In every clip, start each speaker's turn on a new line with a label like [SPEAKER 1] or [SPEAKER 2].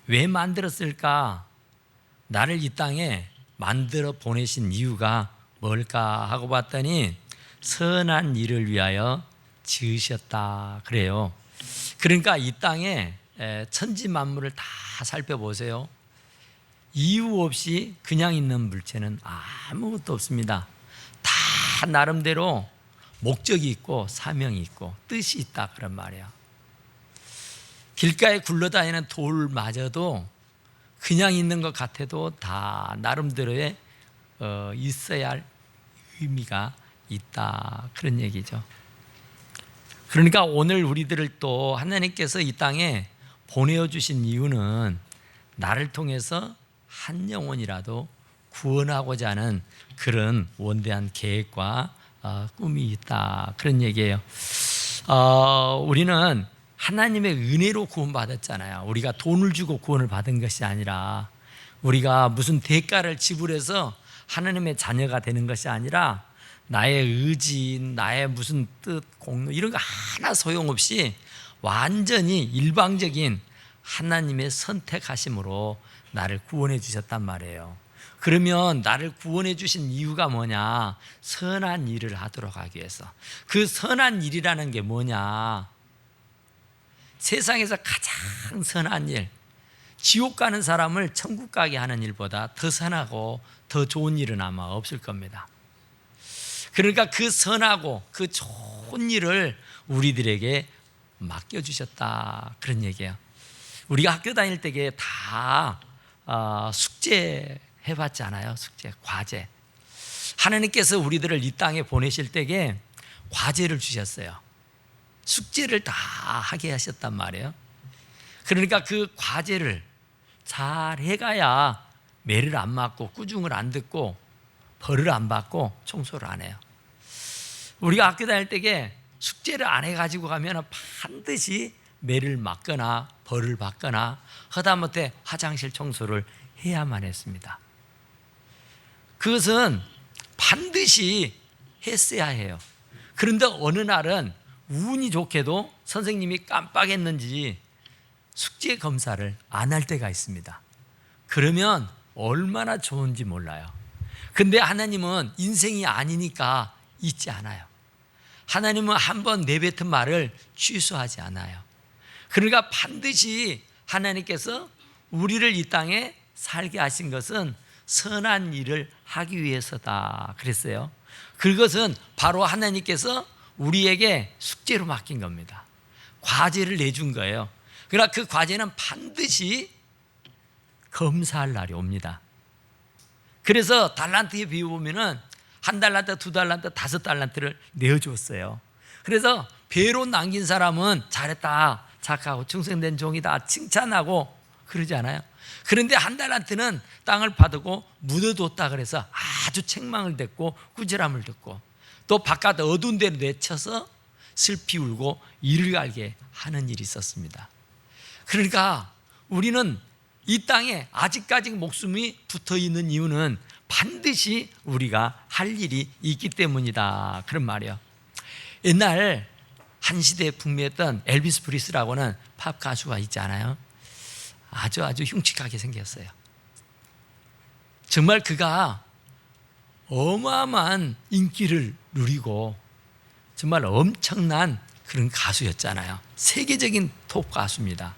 [SPEAKER 1] 왜 만들었을까? 나를 이 땅에 만들어 보내신 이유가 뭘까 하고 봤더니 선한 일을 위하여 지으셨다 그래요. 그러니까 이 땅에 천지 만물을 다 살펴보세요. 이유 없이 그냥 있는 물체는 아무것도 없습니다. 다 나름대로 목적이 있고 사명이 있고 뜻이 있다 그런 말이에요. 길가에 굴러다니는 돌마저도 그냥 있는 것 같아도 다 나름대로의 있어야 할 의미가 있다 그런 얘기죠. 그러니까 오늘 우리들을 또 하나님께서 이 땅에 보내주신 이유는 나를 통해서 한 영혼이라도 구원하고자 하는 그런 원대한 계획과 꿈이 있다 그런 얘기예요. 우리는 하나님의 은혜로 구원받았잖아요. 우리가 돈을 주고 구원을 받은 것이 아니라, 우리가 무슨 대가를 지불해서 하나님의 자녀가 되는 것이 아니라, 나의 의지, 나의 무슨 뜻, 공로 이런 거 하나 소용없이 완전히 일방적인 하나님의 선택하심으로 나를 구원해 주셨단 말이에요. 그러면 나를 구원해 주신 이유가 뭐냐? 선한 일을 하도록 하기 위해서. 그 선한 일이라는 게 뭐냐? 세상에서 가장 선한 일, 지옥 가는 사람을 천국 가게 하는 일보다 더 선하고 더 좋은 일은 아마 없을 겁니다. 그러니까 그 선하고 그 좋은 일을 우리들에게 맡겨주셨다 그런 얘기예요. 우리가 학교 다닐 때에 다 숙제 해봤잖아요. 숙제, 과제. 하나님께서 우리들을 이 땅에 보내실 때에 과제를 주셨어요. 숙제를 다 하게 하셨단 말이에요. 그러니까 그 과제를 잘 해가야 매를 안 맞고 꾸중을 안 듣고 벌을 안 받고 청소를 안 해요. 우리가 학교 다닐 때에 숙제를 안 해가지고 가면 반드시 매를 맞거나 벌을 받거나 하다못해 화장실 청소를 해야만 했습니다. 그것은 반드시 했어야 해요. 그런데 어느 날은 운이 좋게도 선생님이 깜빡했는지 숙제 검사를 안 할 때가 있습니다. 그러면 얼마나 좋은지 몰라요. 근데 하나님은 인생이 아니니까 잊지 않아요. 하나님은 한번 내뱉은 말을 취소하지 않아요. 그러니까 반드시 하나님께서 우리를 이 땅에 살게 하신 것은 선한 일을 하기 위해서다 그랬어요. 그것은 바로 하나님께서 우리에게 숙제로 맡긴 겁니다. 과제를 내준 거예요. 그러나 그 과제는 반드시 검사할 날이 옵니다. 그래서 달란트에 비유보면은 한 달란트, 두 달란트, 다섯 달란트를 내어주었어요. 그래서 배로 남긴 사람은 잘했다, 착하고 충성된 종이다 칭찬하고 그러지 않아요. 그런데 한 달란트는 땅을 파두고 묻어뒀다 그래서 아주 책망을 듣고 꾸지람을 듣고 또 바깥 어두운 데로 내쳐서 슬피 울고 이를 갈게 하는 일이 있었습니다. 그러니까 우리는 이 땅에 아직까지 목숨이 붙어 있는 이유는 반드시 우리가 할 일이 있기 때문이다 그런 말이에요. 옛날 한 시대에 풍미했던 엘비스 프리슬리라고는 팝 가수가 있지 않아요? 아주 흉측하게 생겼어요. 정말 그가 어마어마한 인기를 누리고 정말 엄청난 그런 가수였잖아요. 세계적인 톱 가수입니다.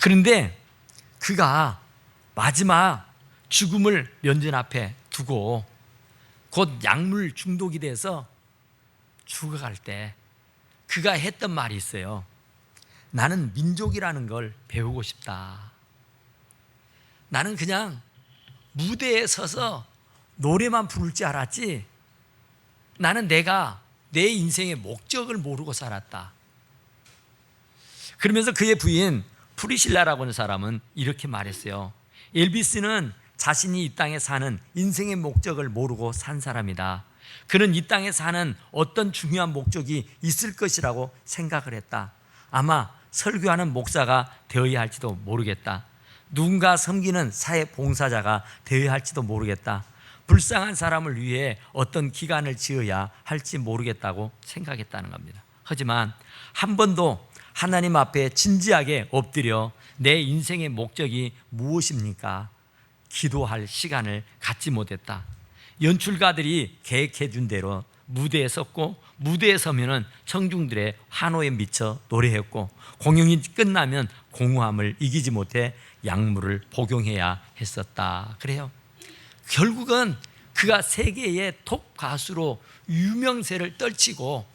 [SPEAKER 1] 그런데 그가 마지막 죽음을 면전 앞에 두고 곧 약물 중독이 돼서 죽어갈 때 그가 했던 말이 있어요. 나는 민족이라는 걸 배우고 싶다. 나는 그냥 무대에 서서 노래만 부를 줄 알았지 나는 내가 내 인생의 목적을 모르고 살았다. 그러면서 그의 부인 프리실라라고 하는 사람은 이렇게 말했어요. 엘비스는 자신이 이 땅에 사는 인생의 목적을 모르고 산 사람이다. 그는 이 땅에 사는 어떤 중요한 목적이 있을 것이라고 생각을 했다. 아마 설교하는 목사가 되어야 할지도 모르겠다. 누군가 섬기는 사회 봉사자가 되어야 할지도 모르겠다. 불쌍한 사람을 위해 어떤 기관을 지어야 할지 모르겠다고 생각했다는 겁니다. 하지만 한 번도 하나님 앞에 진지하게 엎드려 내 인생의 목적이 무엇입니까? 기도할 시간을 갖지 못했다. 연출가들이 계획해 준 대로 무대에 섰고, 무대에 서면은 청중들의 환호에 미쳐 노래했고, 공연이 끝나면 공허함을 이기지 못해 약물을 복용해야 했었다. 그래요. 결국은 그가 세계의 톱 가수로 유명세를 떨치고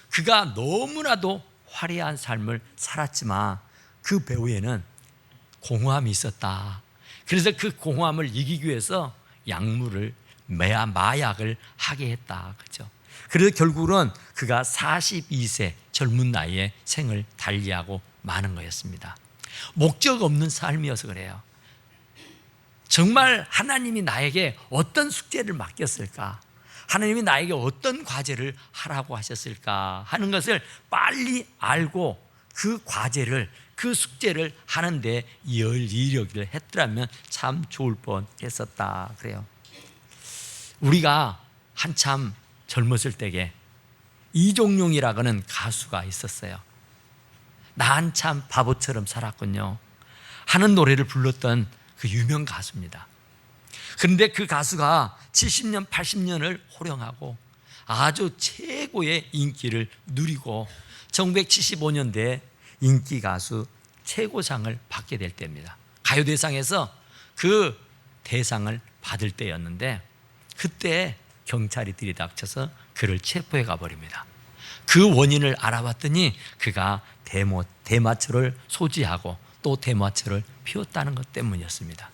[SPEAKER 1] 그가 너무나도 화려한 삶을 살았지만 그 배후에는 공허함이 있었다. 그래서 그 공허함을 이기기 위해서 약물을, 마약을 하게 했다. 그렇죠? 그래서 결국은 그가 42세 젊은 나이에 생을 달리하고 마는 거였습니다. 목적 없는 삶이어서 그래요. 정말 하나님이 나에게 어떤 숙제를 맡겼을까? 하나님이 나에게 어떤 과제를 하라고 하셨을까 하는 것을 빨리 알고 그 과제를, 그 숙제를 하는데 열일하기를 했더라면 참 좋을 뻔했었다. 그래요. 우리가 한참 젊었을 때에 이종용이라고 하는 가수가 있었어요. 나 한참 바보처럼 살았군요 하는 노래를 불렀던 그 유명 가수입니다. 그런데 그 가수가 70년, 80년을 호령하고 아주 최고의 인기를 누리고 1975년대에 인기 가수 최고상을 받게 될 때입니다. 가요대상에서 그 대상을 받을 때였는데 그때 경찰이 들이닥쳐서 그를 체포해 가버립니다. 그 원인을 알아봤더니 그가 대마초를 소지하고 또 대마초를 피웠다는 것 때문이었습니다.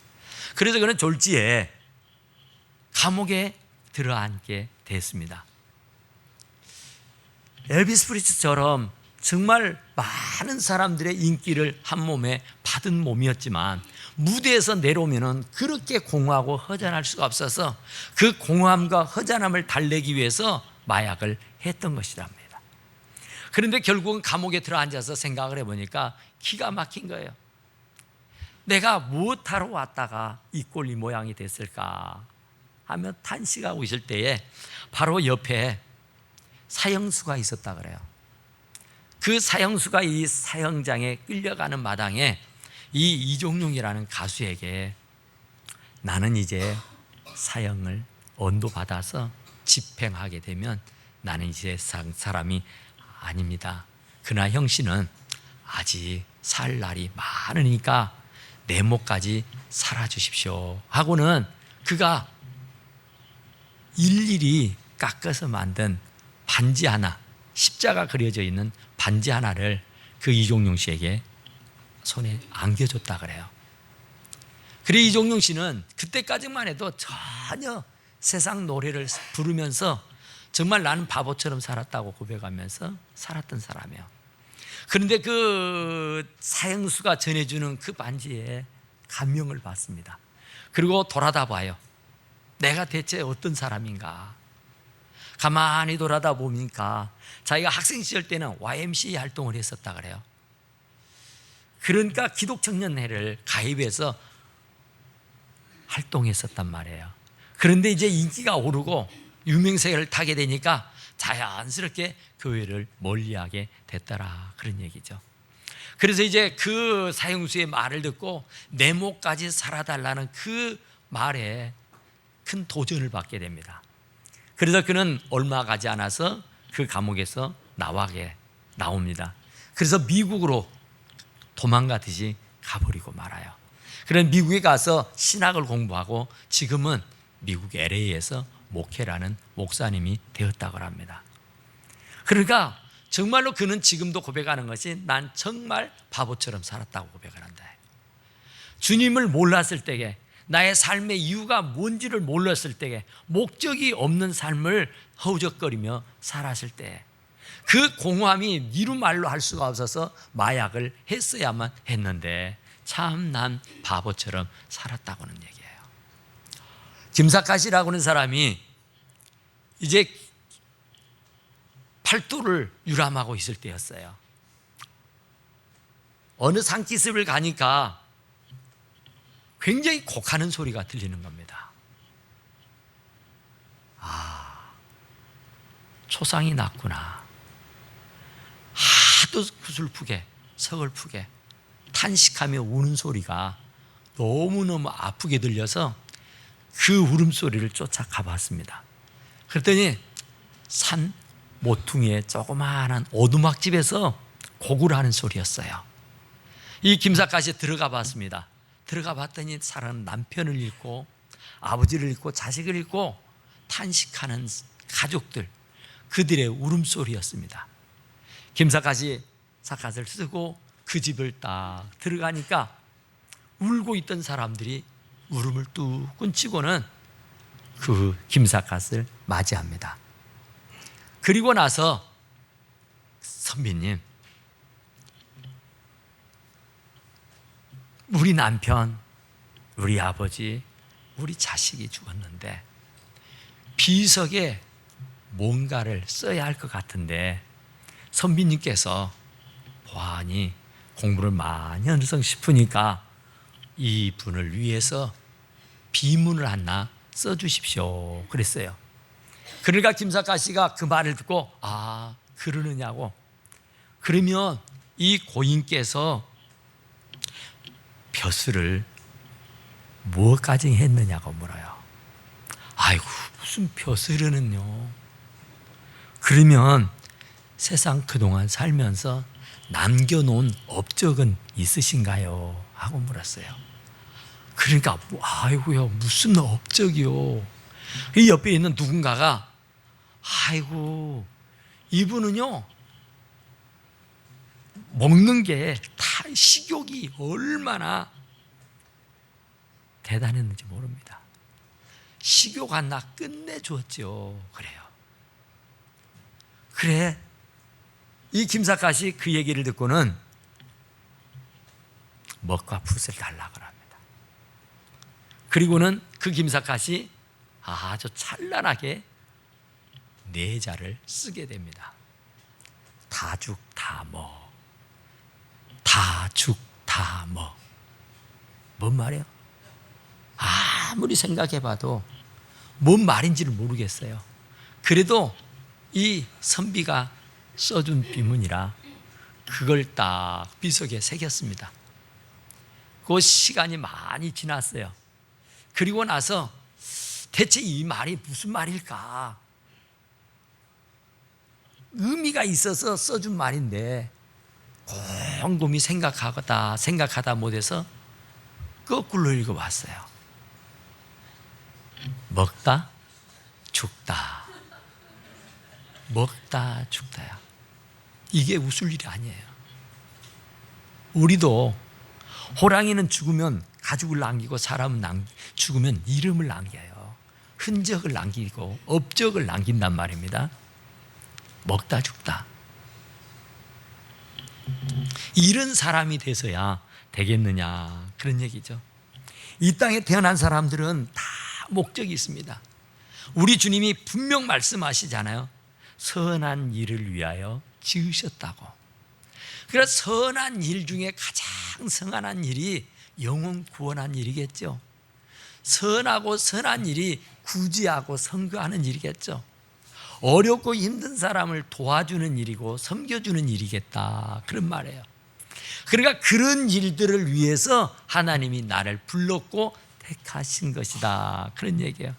[SPEAKER 1] 그래서 그는 졸지에 감옥에 들어앉게 됐습니다. 엘비스 프리슬리처럼 정말 많은 사람들의 인기를 한 몸에 받은 몸이었지만 무대에서 내려오면 그렇게 공허하고 허전할 수가 없어서 그 공허함과 허전함을 달래기 위해서 마약을 했던 것이랍니다. 그런데 결국은 감옥에 들어앉아서 생각을 해보니까 기가 막힌 거예요. 내가 무엇하러 왔다가 이 꼴 이 모양이 됐을까 하며 탄식하고 있을 때에 바로 옆에 사형수가 있었다 그래요. 그 사형수가 이 사형장에 끌려가는 마당에 이 이종용이라는 가수에게 나는 이제 사형을 언도받아서 집행하게 되면 나는 이제 사람이 아닙니다. 그러나 형씨는 아직 살 날이 많으니까 내 목까지 살아주십시오 하고는 그가 일일이 깎아서 만든 반지 하나, 십자가 그려져 있는 반지 하나를 그 이종용 씨에게 손에 안겨줬다 그래요. 그래 이종용 씨는 그때까지만 해도 전혀 세상 노래를 부르면서 정말 나는 바보처럼 살았다고 고백하면서 살았던 사람이에요. 그런데 그 사형수가 전해주는 그 반지에 감명을 받습니다. 그리고 돌아다 봐요. 내가 대체 어떤 사람인가? 가만히 돌아다 보니까 자기가 학생 시절 때는 YMCA 활동을 했었다 그래요. 그러니까 기독청년회를 가입해서 활동했었단 말이에요. 그런데 이제 인기가 오르고 유명세를 타게 되니까 자연스럽게 교회를 멀리하게 됐더라 그런 얘기죠. 그래서 이제 그 사형수의 말을 듣고 내 목까지 살아달라는 그 말에 큰 도전을 받게 됩니다. 그래서 그는 얼마 가지 않아서 그 감옥에서 나옵니다. 그래서 미국으로 도망가듯이 가버리고 말아요. 그래서 미국에 가서 신학을 공부하고 지금은 미국 LA에서 목회라는 목사님이 되었다고 합니다. 그러니까 정말로 그는 지금도 고백하는 것이 난 정말 바보처럼 살았다고 고백을 한다. 주님을 몰랐을 때에 나의 삶의 이유가 뭔지를 몰랐을 때에 목적이 없는 삶을 허우적거리며 살았을 때 그 공허함이 이루 말로 할 수가 없어서 마약을 했어야만 했는데 참 난 바보처럼 살았다고는 얘기해요. 김사카시라고 하는 사람이 이제 팔도를 유람하고 있을 때였어요. 어느 산기슭을 가니까 굉장히 곡하는 소리가 들리는 겁니다. 초상이 났구나. 하도 구슬프게 서글프게 탄식하며 우는 소리가 너무너무 아프게 들려서 그 울음소리를 쫓아가 봤습니다. 그랬더니 산 모퉁이에 조그마한 오두막집에서 곡을 하는 소리였어요. 이 김삿갓이 들어가 봤습니다. 들어가 봤더니 사랑하는 남편을 잃고 아버지를 잃고 자식을 잃고 탄식하는 가족들, 그들의 울음소리였습니다. 김삿갓이 삿갓을 쓰고 그 집을 딱 들어가니까 울고 있던 사람들이 울음을 뚝 끊치고는 그 김삿갓을 맞이합니다. 그리고 나서 선비님, 우리 남편, 우리 아버지, 우리 자식이 죽었는데 비석에 뭔가를 써야 할 것 같은데 선비님께서 보아하니 공부를 많이 하셔서 싶으니까 이 분을 위해서 비문을 하나 써주십시오 그랬어요. 그러니까 김삿갓씨가 그 말을 듣고 아 그러느냐고, 그러면 이 고인께서 벼슬을 무엇까지 했느냐고 물어요. 아이고 무슨 벼슬은요. 그러면 세상 그동안 살면서 남겨놓은 업적은 있으신가요? 하고 물었어요. 그러니까 아이고요 무슨 업적이요. 이 옆에 있는 누군가가 아이고 이분은요 먹는 게 다 식욕이 얼마나 대단했는지 모릅니다. 식욕 하나 끝내줬죠. 그래요. 그래 이 김삿갓이 그 얘기를 듣고는 먹과 붓을 달라고 합니다. 그리고는 그 김삿갓이 아주 찬란하게 네자를 쓰게 됩니다. 다죽다머, 다죽다머. 뭔 말이에요? 아무리 생각해봐도 뭔 말인지를 모르겠어요. 그래도 이 선비가 써준 비문이라 그걸 딱 비석에 새겼습니다. 그 시간이 많이 지났어요. 그리고 나서 대체 이 말이 무슨 말일까? 의미가 있어서 써준 말인데 곰곰이 생각하다 못해서 거꾸로 읽어봤어요. 먹다 죽다, 먹다 죽다야. 이게 웃을 일이 아니에요. 우리도 호랑이는 죽으면 가죽을 남기고 사람은 죽으면 이름을 남겨요. 흔적을 남기고 업적을 남긴단 말입니다. 먹다 죽다. 이런 사람이 돼서야 되겠느냐 그런 얘기죠. 이 땅에 태어난 사람들은 다 목적이 있습니다. 우리 주님이 분명 말씀하시잖아요. 선한 일을 위하여 지으셨다고. 그래서 선한 일 중에 가장 성한한 일이 영혼 구원한 일이겠죠. 선하고 선한 일이 구제하고 선거하는 일이겠죠. 어렵고 힘든 사람을 도와주는 일이고 섬겨주는 일이겠다 그런 말이에요. 그러니까 그런 일들을 위해서 하나님이 나를 불렀고 택하신 것이다 그런 얘기예요.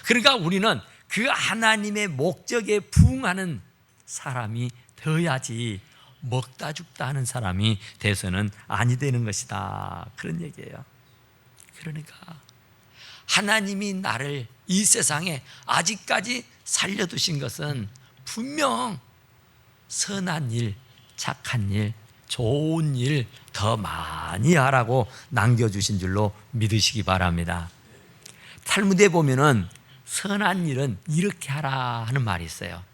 [SPEAKER 1] 그러니까 우리는 그 하나님의 목적에 부응하는 사람이 되어야지 먹다 죽다 하는 사람이 돼서는 아니 되는 것이다 그런 얘기예요. 그러니까 하나님이 나를 이 세상에 아직까지 살려두신 것은 분명 선한 일, 착한 일, 좋은 일 더 많이 하라고 남겨주신 줄로 믿으시기 바랍니다. 탈무드에 보면은 선한 일은 이렇게 하라 하는 말이 있어요.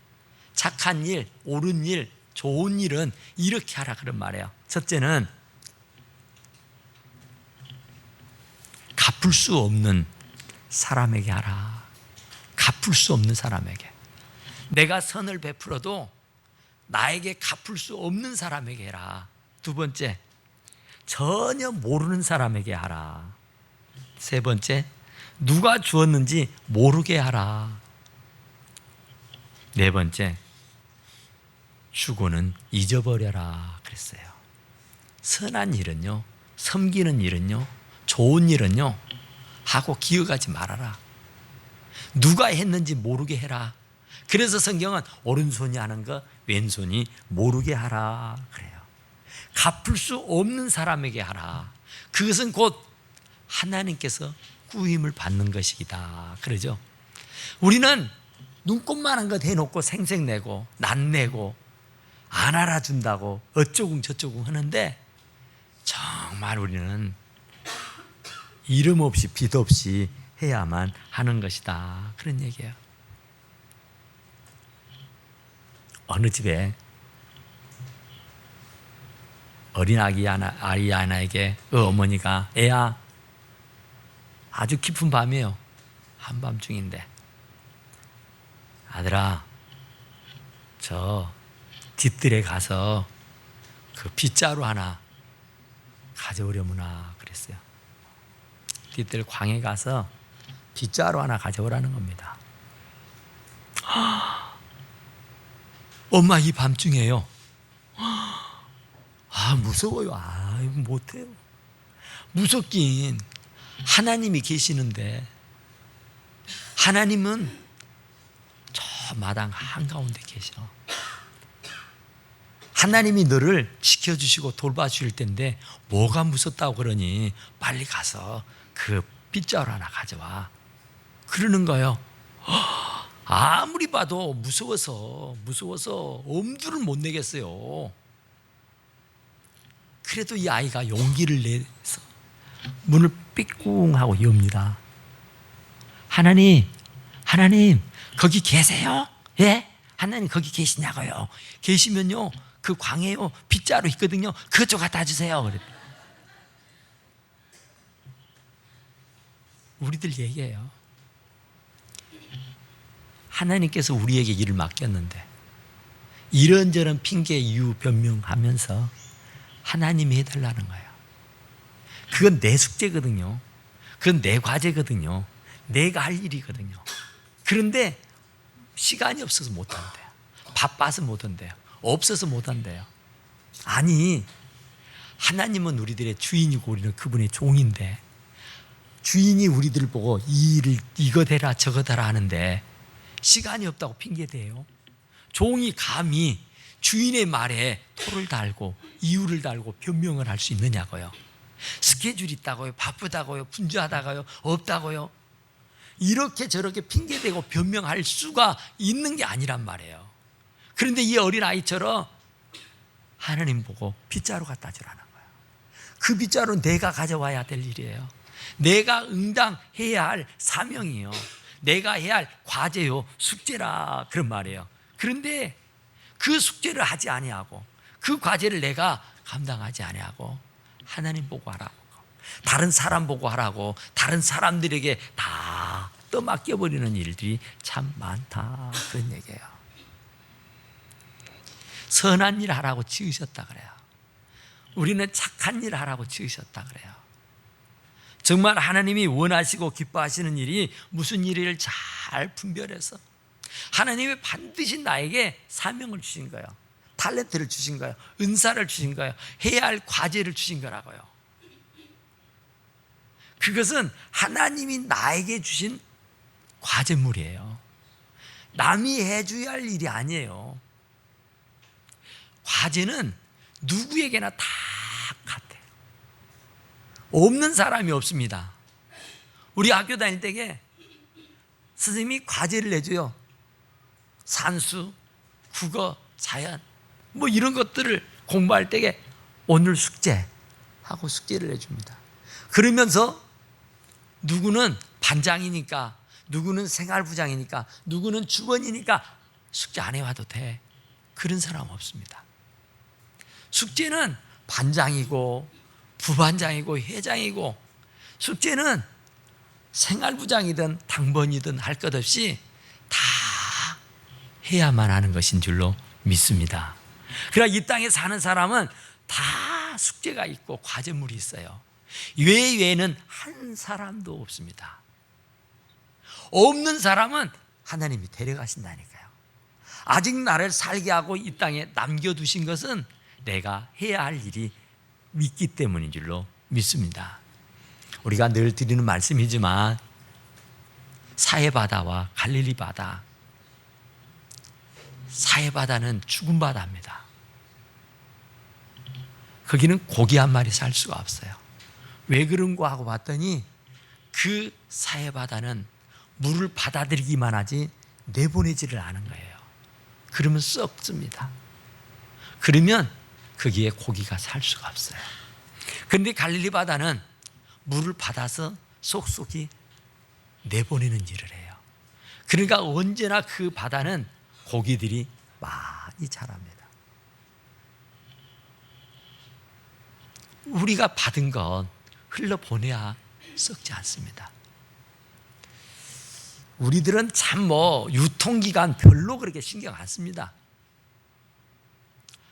[SPEAKER 1] 착한 일, 옳은 일, 좋은 일은 이렇게 하라 그런 말이에요. 첫째는 갚을 수 없는 사람에게 하라. 갚을 수 없는 사람에게. 내가 선을 베풀어도 나에게 갚을 수 없는 사람에게 해라. 두 번째, 전혀 모르는 사람에게 하라. 세 번째, 누가 주었는지 모르게 하라. 네 번째, 주고는 잊어버려라 그랬어요. 선한 일은요, 섬기는 일은요, 좋은 일은요 하고 기억하지 말아라. 누가 했는지 모르게 해라. 그래서 성경은 오른손이 하는 거 왼손이 모르게 하라 그래요. 갚을 수 없는 사람에게 하라. 그것은 곧 하나님께서 구임을 받는 것이다 그러죠. 우리는 눈꽃만한 것 해놓고 생색내고 낯내고 안 알아준다고 어쩌고 저쩌고 하는데, 정말 우리는 이름 없이 빚 없이 해야만 하는 것이다 그런 얘기예요. 어느 집에 어린 아이 하나에게 어머니가, 애야, 아주 깊은 밤이에요. 한밤중인데, 아들아, 저 뒷뜰에 가서 그 빗자루 하나 가져오려무나 그랬어요. 뒷뜰 광에 가서 빗자루 하나 가져오라는 겁니다. 엄마, 이 밤중에요. 무서워요. 못해요. 무섭긴, 하나님이 계시는데, 하나님은 저 마당 한가운데 계셔. 하나님이 너를 지켜주시고 돌봐주실 텐데 뭐가 무섭다고 그러니 빨리 가서 그 빗자루 하나 가져와 그러는 거예요. 아무리 봐도 무서워서 엄두를 못 내겠어요. 그래도 이 아이가 용기를 내서 문을 삐꿍 하고 엽니다. 하나님 거기 계세요? 예? 하나님 거기 계시냐고요? 계시면요 그 광에요 빗자루 있거든요. 그것 좀 갖다 주세요. 그랬. 우리들 얘기해요. 하나님께서 우리에게 일을 맡겼는데 이런저런 핑계 이유 변명하면서 하나님이 해달라는 거예요. 그건 내 숙제거든요. 그건 내 과제거든요. 내가 할 일이거든요. 그런데 시간이 없어서 못한대요. 바빠서 못한대요. 없어서 못한대요. 아니, 하나님은 우리들의 주인이고 우리는 그분의 종인데, 주인이 우리들 보고 이 일을 이거 대라 저거 대라 하는데 시간이 없다고 핑계대요. 종이 감히 주인의 말에 토를 달고 이유를 달고 변명을 할 수 있느냐고요. 스케줄이 있다고요, 바쁘다고요, 분주하다고요, 없다고요. 이렇게 저렇게 핑계대고 변명할 수가 있는 게 아니란 말이에요. 그런데 이 어린아이처럼 하나님 보고 빗자루 갖다 주라는 거예요. 그 빗자루는 내가 가져와야 될 일이에요. 내가 응당해야 할 사명이에요. 내가 해야 할 과제요, 숙제라 그런 말이에요. 그런데 그 숙제를 하지 아니하고 그 과제를 내가 감당하지 아니하고 하나님 보고 하라고, 다른 사람 보고 하라고 다른 사람들에게 다 떠맡겨버리는 일들이 참 많다 그런 얘기예요. 선한 일 하라고 지으셨다 그래요. 우리는 착한 일 하라고 지으셨다 그래요. 정말 하나님이 원하시고 기뻐하시는 일이 무슨 일을 잘 분별해서 하나님이 반드시 나에게 사명을 주신 거예요. 탤런트를 주신 거예요. 은사를 주신 거예요. 해야 할 과제를 주신 거라고요. 그것은 하나님이 나에게 주신 과제물이에요. 남이 해줘야 할 일이 아니에요. 과제는 누구에게나 다 같아요. 없는 사람이 없습니다. 우리 학교 다닐 때에 선생님이 과제를 내줘요. 산수, 국어, 자연 뭐 이런 것들을 공부할 때에 오늘 숙제하고 숙제를 내줍니다. 그러면서 누구는 반장이니까, 누구는 생활부장이니까, 누구는 주번이니까 숙제 안 해와도 돼. 그런 사람 없습니다. 숙제는 반장이고 부반장이고 회장이고, 숙제는 생활부장이든 당번이든 할 것 없이 다 해야만 하는 것인 줄로 믿습니다. 그러나 이 땅에 사는 사람은 다 숙제가 있고 과제물이 있어요. 외에는 한 사람도 없습니다. 없는 사람은 하나님이 데려가신다니까요. 아직 나를 살게 하고 이 땅에 남겨두신 것은 내가 해야 할 일이 믿기 때문인 줄로 믿습니다. 우리가 늘 드리는 말씀이지만 사해바다와 갈릴리 바다, 사해바다는 죽은 바다입니다. 거기는 고기 한 마리 살 수가 없어요. 왜 그런가 하고 봤더니 그 사해바다는 물을 받아들이기만 하지 내보내지를 않은 거예요. 그러면 썩습니다. 그러면 거기에 고기가 살 수가 없어요. 그런데 갈릴리 바다는 물을 받아서 속속이 내보내는 일을 해요. 그러니까 언제나 그 바다는 고기들이 많이 자랍니다. 우리가 받은 건 흘러보내야 썩지 않습니다. 우리들은 참 유통기간 별로 그렇게 신경 안 씁니다.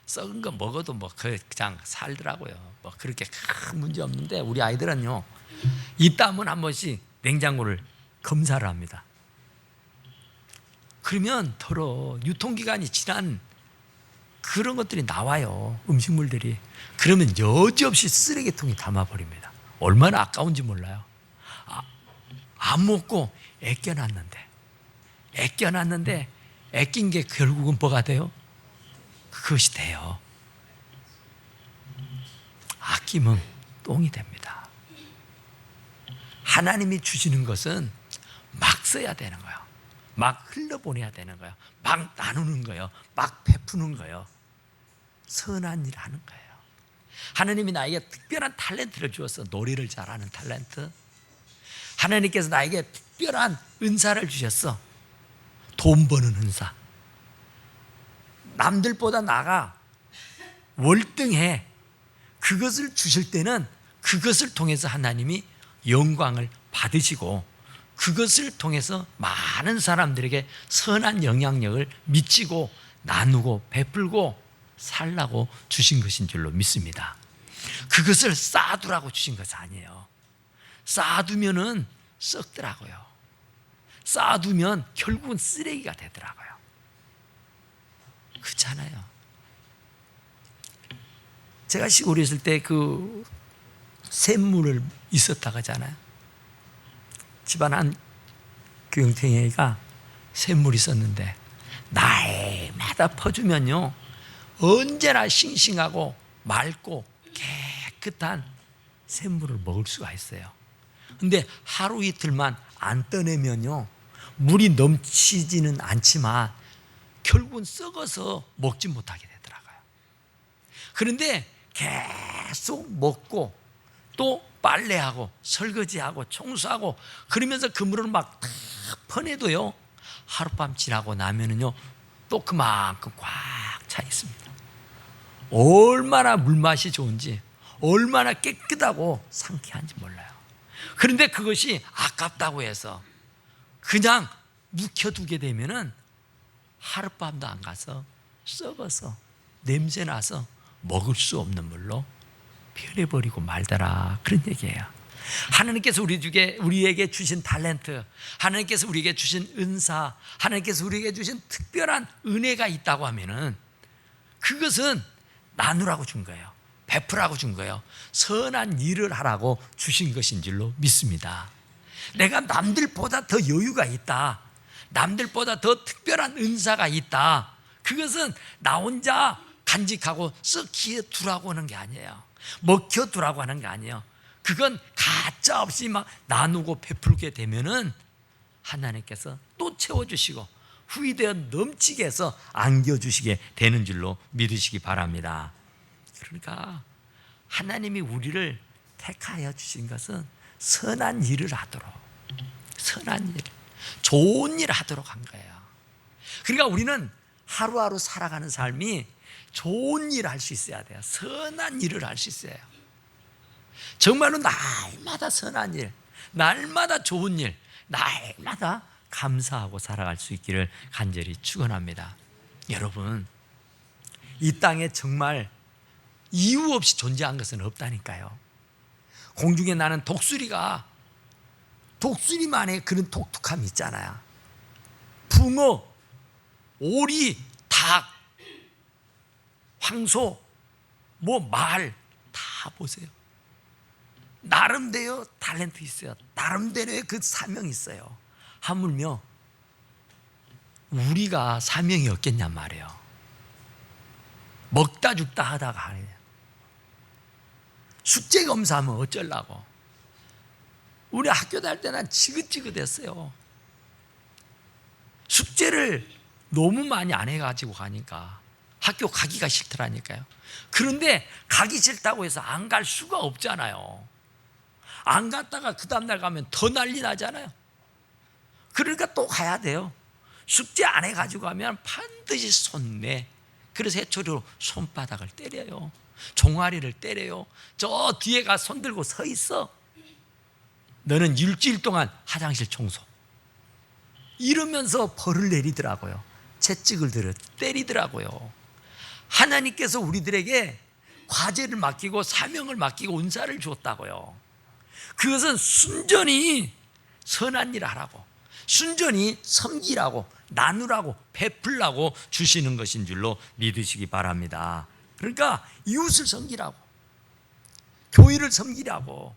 [SPEAKER 1] 썩은 거 먹어도 그냥 살더라고요. 그렇게 큰 문제 없는데 우리 아이들은요, 있다면 한 번씩 냉장고를 검사를 합니다. 그러면 더러 유통기간이 지난 그런 것들이 나와요. 음식물들이. 그러면 여지없이 쓰레기통에 담아버립니다. 얼마나 아까운지 몰라요. 안 먹고 애껴놨는데 애낀 게 결국은 뭐가 돼요? 그것이 돼요. 아끼면 똥이 됩니다. 하나님이 주시는 것은 막 써야 되는 거예요. 막 흘려보내야 되는 거예요. 막 나누는 거예요. 막 베푸는 거예요. 선한 일 하는 거예요. 하나님이 나에게 특별한 탤런트를 주었어. 노래를 잘하는 탤런트. 하나님께서 나에게 특별한 은사를 주셨어. 돈 버는 은사. 남들보다 나가 월등해. 그것을 주실 때는 그것을 통해서 하나님이 영광을 받으시고 그것을 통해서 많은 사람들에게 선한 영향력을 미치고 나누고 베풀고 살라고 주신 것인 줄로 믿습니다. 그것을 쌓아두라고 주신 것이 아니에요. 쌓아두면은 썩더라고요. 쌓아두면 결국은 쓰레기가 되더라고요. 그렇잖아요. 제가 시골에 있을 때 그 샘물을 있었다고 하잖아요. 집안 한 교영탱이가 샘물이 있었는데 날마다 퍼주면요 언제나 싱싱하고 맑고 깨끗한 샘물을 먹을 수가 있어요. 근데 하루 이틀만 안 떠내면요 물이 넘치지는 않지만 결국은 썩어서 먹지 못하게 되더라고요. 그런데 계속 먹고 또 빨래하고 설거지하고 청소하고 그러면서 그 물을 막 다 퍼내도요 하룻밤 지나고 나면은요 또 그만큼 꽉 차 있습니다. 얼마나 물맛이 좋은지 얼마나 깨끗하고 상쾌한지 몰라요. 그런데 그것이 아깝다고 해서 그냥 묵혀두게 되면은 하룻밤도 안 가서 썩어서 냄새나서 먹을 수 없는 물로 변해버리고 말더라, 그런 얘기예요. 하나님께서 우리에게 주신 탤런트, 하나님께서 우리에게 주신 은사, 하나님께서 우리에게 주신 특별한 은혜가 있다고 하면은 그것은 나누라고 준 거예요. 베풀라고 준 거예요. 선한 일을 하라고 주신 것인 줄로 믿습니다. 내가 남들보다 더 여유가 있다, 남들보다 더 특별한 은사가 있다, 그것은 나 혼자 간직하고 썩히에 두라고 하는 게 아니에요. 먹혀두라고 하는 게 아니에요. 그건 가짜없이 막 나누고 베풀게 되면은 하나님께서 또 채워주시고 후히되어 넘치게 해서 안겨주시게 되는 줄로 믿으시기 바랍니다. 그러니까 하나님이 우리를 택하여 주신 것은 선한 일을 하도록, 선한 일, 좋은 일 하도록 한 거예요. 그러니까 우리는 하루하루 살아가는 삶이 좋은 일을 할 수 있어야 돼요. 선한 일을 할 수 있어요. 정말로 날마다 선한 일, 날마다 좋은 일, 날마다 감사하고 살아갈 수 있기를 간절히 축원합니다. 여러분, 이 땅에 정말 이유 없이 존재한 것은 없다니까요. 공중에 나는 독수리만의 그런 독특함이 있잖아요. 붕어, 오리, 닭, 황소, 말 다 다 보세요. 나름대로 탤런트 있어요. 나름대로의 그 사명이 있어요. 하물며 우리가 사명이 없겠냔 말이에요. 먹다 죽다 하다가 숙제 검사하면 어쩌려고. 우리 학교 다닐 때 난 지긋지긋했어요. 숙제를 너무 많이 안 해가지고 가니까 학교 가기가 싫더라니까요. 그런데 가기 싫다고 해서 안 갈 수가 없잖아요. 안 갔다가 그 다음날 가면 더 난리 나잖아요. 그러니까 또 가야 돼요. 숙제 안 해가지고 가면 반드시 손내. 그래서 해초리로 손바닥을 때려요. 종아리를 때려요. 저 뒤에 가 손 들고 서 있어. 너는 일주일 동안 화장실 청소. 이러면서 벌을 내리더라고요. 채찍을 들어 때리더라고요. 하나님께서 우리들에게 과제를 맡기고 사명을 맡기고 은사를 줬다고요. 그것은 순전히 선한 일 하라고, 순전히 섬기라고, 나누라고, 베풀라고 주시는 것인 줄로 믿으시기 바랍니다. 그러니까 이웃을 섬기라고, 교회를 섬기라고.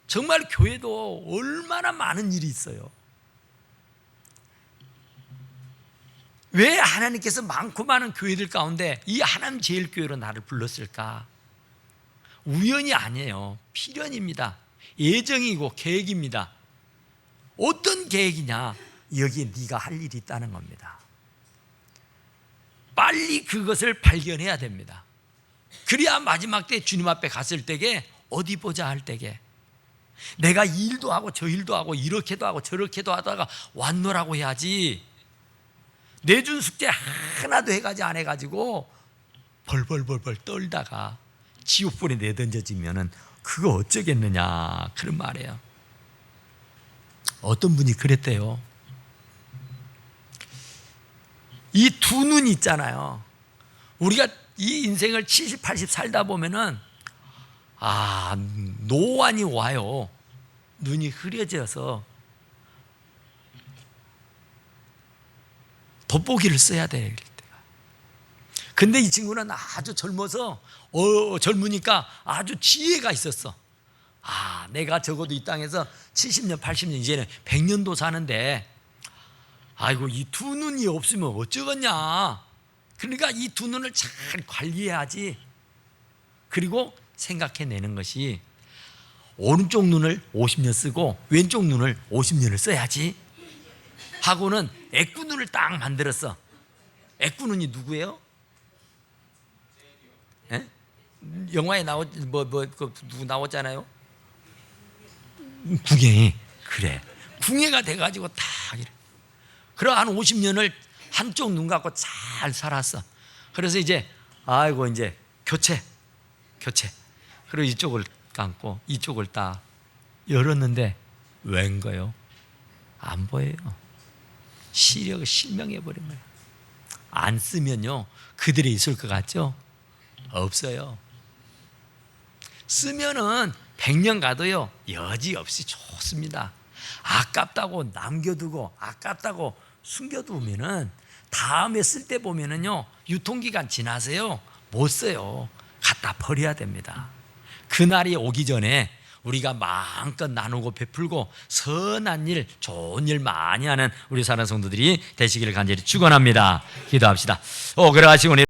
[SPEAKER 1] 정말 교회도 얼마나 많은 일이 있어요. 왜 하나님께서 많고 많은 교회들 가운데 이 하나님 제일교회로 나를 불렀을까? 우연이 아니에요. 필연입니다. 예정이고 계획입니다. 어떤 계획이냐? 여기에 네가 할 일이 있다는 겁니다. 빨리 그것을 발견해야 됩니다. 그래야 마지막 때 주님 앞에 갔을 때에 어디 보자 할 때에 내가 이 일도 하고 저 일도 하고 이렇게도 하고 저렇게도 하다가 왔노라고 해야지. 내준 숙제 하나도 해가지 안 해가지고 벌벌벌벌 떨다가 지옥불에 내던져지면은 그거 어쩌겠느냐 그런 말이에요. 어떤 분이 그랬대요. 이 두 눈 있잖아요. 우리가 이 인생을 70, 80 살다 보면은 노안이 와요. 눈이 흐려져서 돋보기를 써야 될 때가. 근데 이 친구는 아주 젊어서 젊으니까 아주 지혜가 있었어. 내가 적어도 이 땅에서 70년, 80년 이제는 100년도 사는데 아이고 이 두 눈이 없으면 어쩌겠냐. 그러니까 이 두 눈을 잘 관리해야지. 그리고 생각해내는 것이 오른쪽 눈을 50년 쓰고 왼쪽 눈을 50년을 써야지 하고는 애꾸눈을 딱 만들었어. 애꾸눈이 누구예요? 에? 영화에 누구 나왔잖아요? 궁예이. 그래. 궁예가 돼가지고 딱 이래. 그럼 한 50년을 한쪽 눈 갖고 잘 살았어. 그래서 이제 이제 교체. 그리고 이쪽을 감고 이쪽을 딱 열었는데 웬거요? 안 보여요. 시력이 실명해버린 거예요. 안 쓰면요 그들이 있을 것 같죠? 없어요. 쓰면은 100년 가도요 여지없이 좋습니다. 아깝다고 남겨두고 아깝다고 숨겨두면은 다음에 쓸 때 보면은요 유통기간 지나세요 못 써요. 갖다 버려야 됩니다. 그날이 오기 전에 우리가 마음껏 나누고 베풀고 선한 일, 좋은 일 많이 하는 우리 사랑하는 성도들이 되시기를 간절히 축원합니다. 기도합시다. 그래가지고